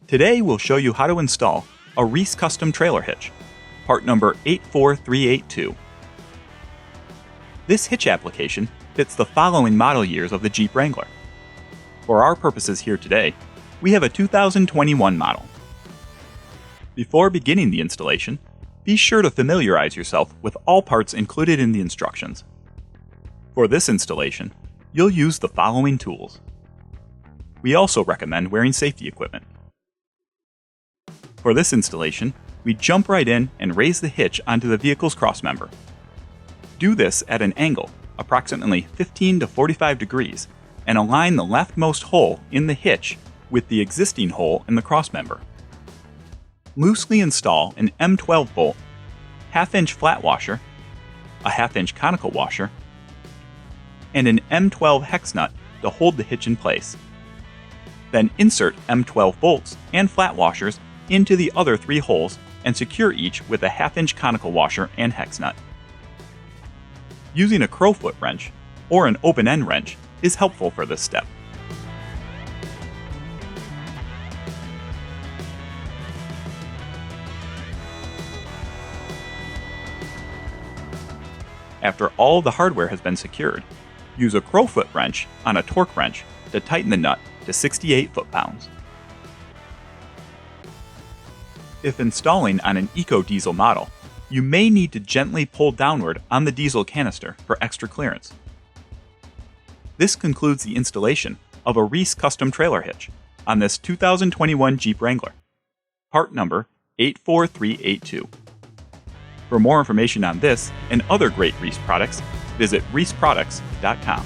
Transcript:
Today we'll show you how to install a REESE custom trailer hitch, part number 84382. This hitch application fits the following model years of the Jeep Wrangler. For our purposes here today, we have a 2021 model. Before beginning the installation, be sure to familiarize yourself with all parts included in the instructions. For this installation, you'll use the following tools. We also recommend wearing safety equipment. For this installation, we jump right in and raise the hitch onto the vehicle's crossmember. Do this at an angle, approximately 15 to 45 degrees, and align the leftmost hole in the hitch with the existing hole in the crossmember. Loosely install an M12 bolt, half-inch flat washer, a half-inch conical washer, and an M12 hex nut to hold the hitch in place. Then insert M12 bolts and flat washers into the other 3 holes and secure each with a half-inch conical washer and hex nut. Using a crowfoot wrench or an open-end wrench is helpful for this step. After all the hardware has been secured, use a crowfoot wrench on a torque wrench to tighten the nut to 68 foot-pounds. If installing on an eco-diesel model, you may need to gently pull downward on the diesel canister for extra clearance. This concludes the installation of a REESE custom trailer hitch on this 2021 Jeep Wrangler, part number 84382. For more information on this and other great REESE products, visit reeseproducts.com.